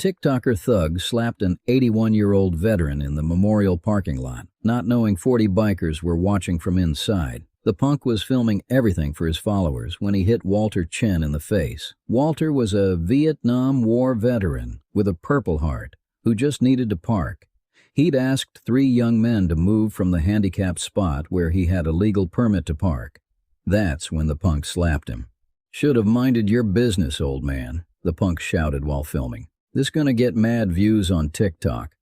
TikToker thug slapped an 81-year-old veteran in the memorial parking lot, not knowing 40 bikers were watching from inside. The punk was filming everything for his followers when he hit Walter Chen in the face. Walter was a Vietnam War veteran with a Purple Heart who just needed to park. He'd asked 3 young men to move from the handicapped spot where he had a legal permit to park. That's when the punk slapped him. "Should have minded your business, old man," the punk shouted while filming. "This gonna get mad views on TikTok."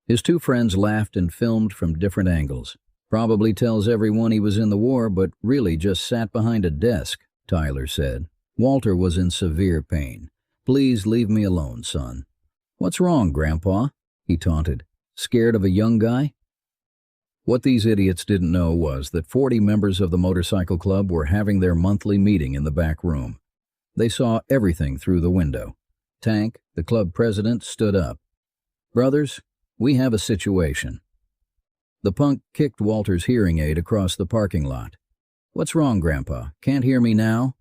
His 2 friends laughed and filmed from different angles. "Probably tells everyone he was in the war, but really just sat behind a desk," Tyler said. Walter was in severe pain. "Please leave me alone, son." "What's wrong, Grandpa?" he taunted. "Scared of a young guy?" What these idiots didn't know was that 40 members of the motorcycle club were having their monthly meeting in the back room. They saw everything through the window. Tank, the club president, stood up. "Brothers, we have a situation." The punk kicked Walter's hearing aid across the parking lot. "What's wrong, Grandpa? Can't hear me now?"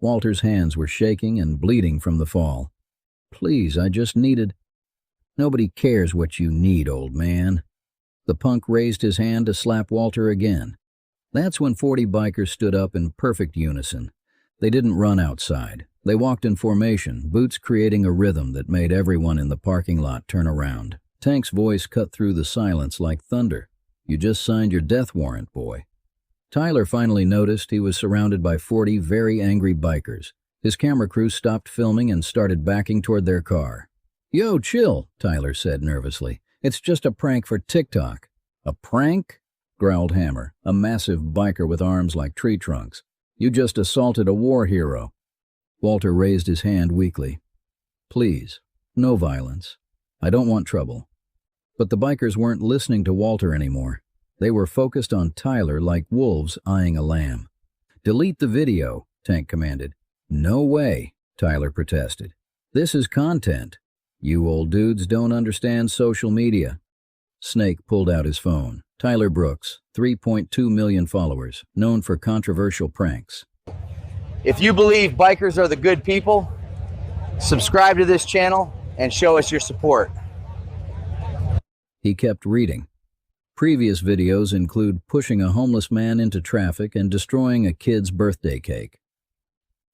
Walter's hands were shaking and bleeding from the fall. "Please, I just needed—" "Nobody cares what you need, old man." The punk raised his hand to slap Walter again. That's when 40 bikers stood up in perfect unison. They didn't run outside. They walked in formation, boots creating a rhythm that made everyone in the parking lot turn around. Tank's voice cut through the silence like thunder. "You just signed your death warrant, boy." Tyler finally noticed he was surrounded by 40 very angry bikers. His camera crew stopped filming and started backing toward their car. "Yo, chill," Tyler said nervously. "It's just a prank for TikTok." "A prank?" growled Hammer, a massive biker with arms like tree trunks. "You just assaulted a war hero." Walter raised his hand weakly. "Please, no violence. I don't want trouble." But the bikers weren't listening to Walter anymore. They were focused on Tyler like wolves eyeing a lamb. "Delete the video," Tank commanded. "No way," Tyler protested. "This is content. You old dudes don't understand social media." Snake pulled out his phone. Tyler Brooks, 3.2 million followers, known for controversial pranks. If you believe bikers are the good people, subscribe to this channel and show us your support. He kept reading. Previous videos include pushing a homeless man into traffic and destroying a kid's birthday cake.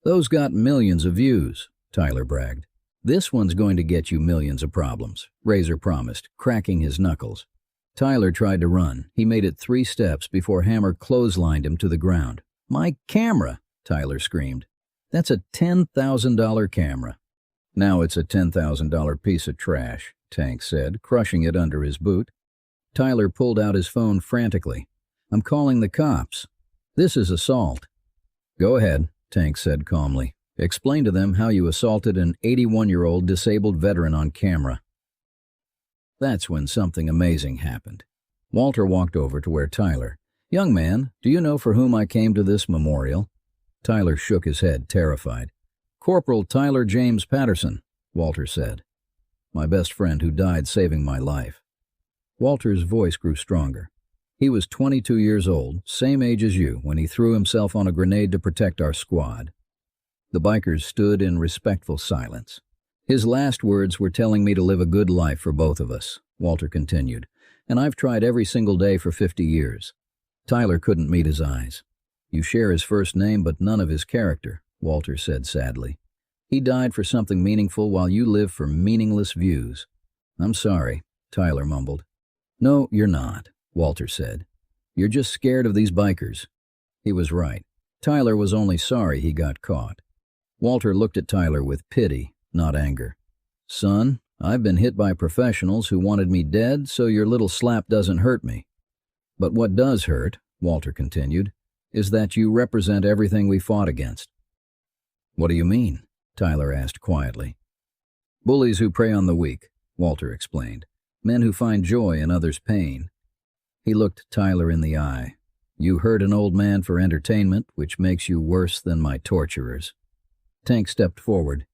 "Those got millions of views," Tyler bragged. "This one's going to get you millions of problems," Razor promised, cracking his knuckles. Tyler tried to run. He made it 3 steps before Hammer clotheslined him to the ground. "My camera!" Tyler screamed. "That's a $10,000 camera." "Now it's a $10,000 piece of trash," Tank said, crushing it under his boot. Tyler pulled out his phone frantically. "I'm calling the cops. This is assault." "Go ahead," Tank said calmly. "Explain to them how you assaulted an 81-year-old disabled veteran on camera." That's when something amazing happened. Walter walked over to where Tyler. "Young man, do you know for whom I came to this memorial?" Tyler shook his head, terrified. "Corporal Tyler James Patterson," Walter said. "My best friend who died saving my life." Walter's voice grew stronger. "He was 22 years old, same age as you, when he threw himself on a grenade to protect our squad." The bikers stood in respectful silence. "His last words were telling me to live a good life for both of us," Walter continued, "and I've tried every single day for 50 years. Tyler couldn't meet his eyes. "You share his first name but none of his character," Walter said sadly. "He died for something meaningful while you live for meaningless views." "I'm sorry," Tyler mumbled. "No, you're not," Walter said. "You're just scared of these bikers." He was right. Tyler was only sorry he got caught. Walter looked at Tyler with pity, not anger. "Son, I've been hit by professionals who wanted me dead, so your little slap doesn't hurt me. But what does hurt," Walter continued, "is that you represent everything we fought against." "What do you mean?" Tyler asked quietly. "Bullies who prey on the weak," Walter explained. "Men who find joy in others' pain." He looked Tyler in the eye. "You hurt an old man for entertainment, which makes you worse than my torturers." Tank stepped forward.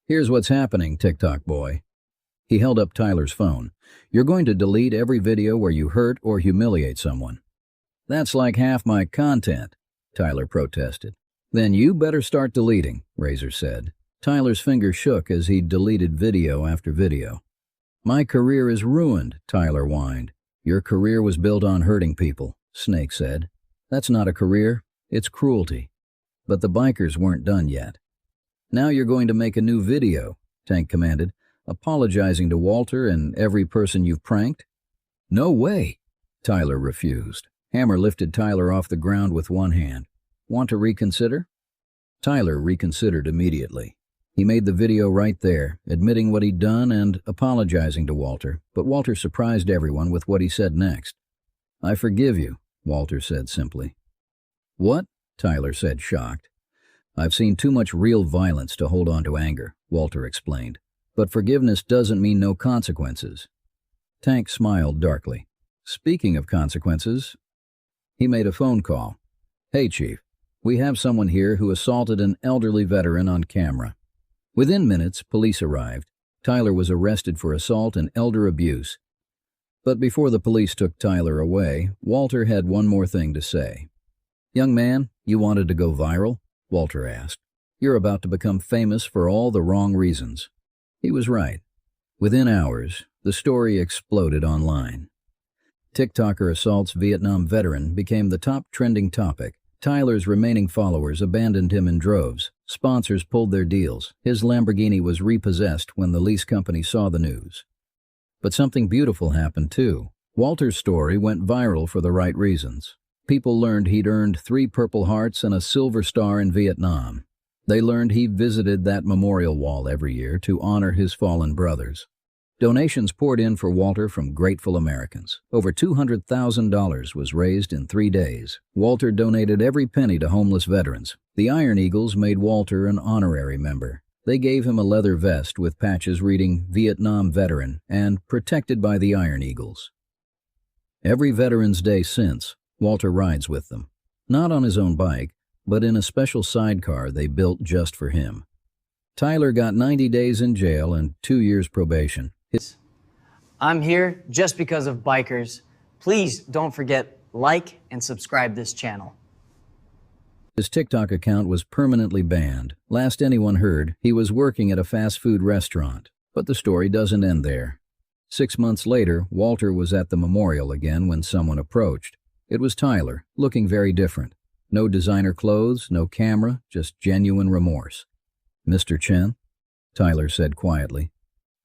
"Here's what's happening, TikTok boy." He held up Tyler's phone. "You're going to delete every video where you hurt or humiliate someone." "That's like half my content," Tyler protested. "Then you better start deleting," Razor said. Tyler's finger shook as he deleted video after video. "My career is ruined," Tyler whined. "Your career was built on hurting people," Snake said. "That's not a career, it's cruelty." But the bikers weren't done yet. "Now you're going to make a new video," Tank commanded, "apologizing to Walter and every person you've pranked." "No way," Tyler refused. Hammer lifted Tyler off the ground with one hand. "Want to reconsider?" Tyler reconsidered immediately. He made the video right there, admitting what he'd done and apologizing to Walter, but Walter surprised everyone with what he said next. "I forgive you," Walter said simply. "What?" Tyler said, shocked. "I've seen too much real violence to hold on to anger," Walter explained. "But forgiveness doesn't mean no consequences." Tank smiled darkly. "Speaking of consequences," he made a phone call. "Hey, Chief, we have someone here who assaulted an elderly veteran on camera." Within minutes, police arrived. Tyler was arrested for assault and elder abuse. But before the police took Tyler away, Walter had one more thing to say. "Young man, you wanted to go viral?" Walter asked. "You're about to become famous for all the wrong reasons." He was right. Within hours, the story exploded online. TikToker assaults Vietnam veteran became the top trending topic. Tyler's remaining followers abandoned him in droves. Sponsors pulled their deals. His Lamborghini was repossessed when the lease company saw the news. But something beautiful happened too. Walter's story went viral for the right reasons. People learned he'd earned 3 Purple Hearts and a Silver Star in Vietnam. They learned he visited that memorial wall every year to honor his fallen brothers. Donations poured in for Walter from grateful Americans. Over $200,000 was raised in 3 days. Walter donated every penny to homeless veterans. The Iron Eagles made Walter an honorary member. They gave him a leather vest with patches reading Vietnam Veteran and Protected by the Iron Eagles. Every Veterans Day since, Walter rides with them. Not on his own bike, but in a special sidecar they built just for him. Tyler got 90 days in jail and 2 years probation. I'm here just because of bikers. Please don't forget, like and subscribe this channel. His TikTok account was permanently banned. Last anyone heard, he was working at a fast food restaurant. But the story doesn't end there. 6 months later, Walter was at the memorial again when someone approached. It was Tyler, looking very different. No designer clothes, no camera, just genuine remorse. "Mr. Chen," Tyler said quietly.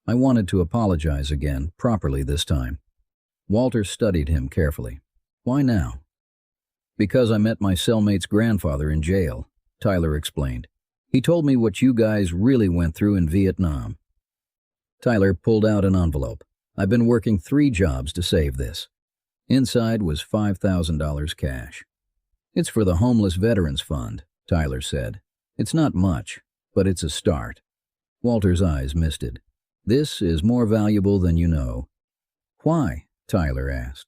"I wanted to apologize again, properly this time." Walter studied him carefully. "Why now?" "Because I met my cellmate's grandfather in jail," Tyler explained. "He told me what you guys really went through in Vietnam." Tyler pulled out an envelope. "I've been working 3 jobs to save this." Inside was $5,000 cash. "It's for the Homeless Veterans Fund," Tyler said. "It's not much, but it's a start." Walter's eyes misted. "This is more valuable than you know." "Why?" Tyler asked.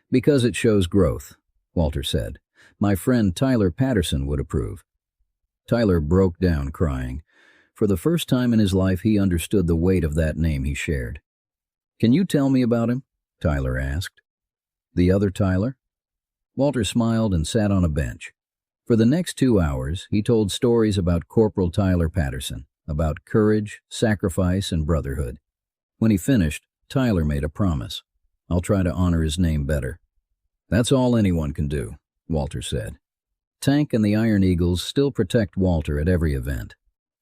"Because it shows growth," Walter said. "My friend Tyler Patterson would approve." Tyler broke down crying. For the first time in his life, he understood the weight of that name he shared. "Can you tell me about him?" Tyler asked. "The other Tyler?" Walter smiled and sat on a bench. For the next 2 hours, he told stories about Corporal Tyler Patterson, about courage, sacrifice, and brotherhood. When he finished, Tyler made a promise. "I'll try to honor his name better." "That's all anyone can do," Walter said. Tank and the Iron Eagles still protect Walter at every event.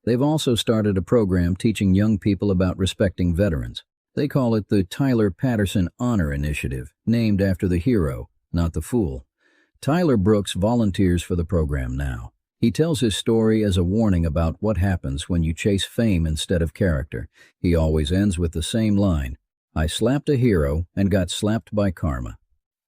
They've also started a program teaching young people about respecting veterans. They call it the Tyler Patterson Honor Initiative, named after the hero, not the fool. Tyler Brooks volunteers for the program now. He tells his story as a warning about what happens when you chase fame instead of character. He always ends with the same line, "I slapped a hero and got slapped by karma."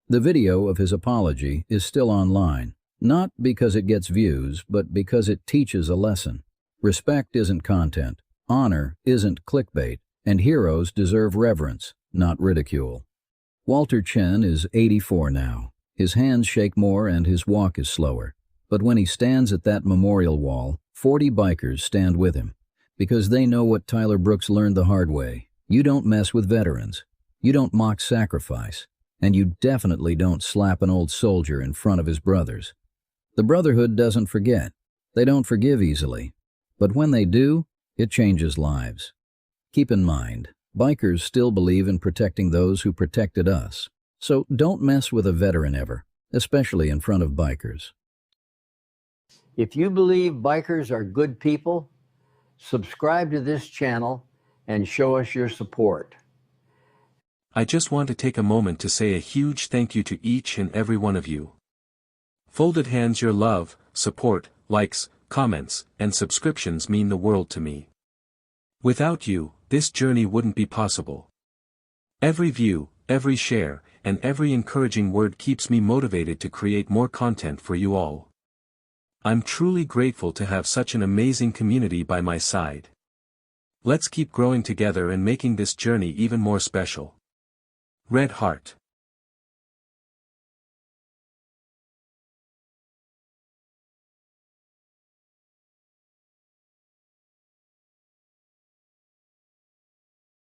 The video of his apology is still online, not because it gets views, but because it teaches a lesson. Respect isn't content, honor isn't clickbait, and heroes deserve reverence, not ridicule. Walter Chen is 84 now. His hands shake more and his walk is slower. But when he stands at that memorial wall, 40 bikers stand with him. Because they know what Tyler Brooks learned the hard way. You don't mess with veterans. You don't mock sacrifice. And you definitely don't slap an old soldier in front of his brothers. The Brotherhood doesn't forget. They don't forgive easily. But when they do, It changes lives. Keep in mind, bikers still believe in protecting those who protected us. So don't mess with a veteran ever, especially in front of bikers. If you believe bikers are good people, subscribe to this channel and show us your support. I just want to take a moment to say a huge thank you to each and every one of you. Folded hands, your love, support, likes, comments, and subscriptions mean the world to me. Without you, this journey wouldn't be possible. Every view, every share, and every encouraging word keeps me motivated to create more content for you all. I'm truly grateful to have such an amazing community by my side. Let's keep growing together and making this journey even more special. Red Heart.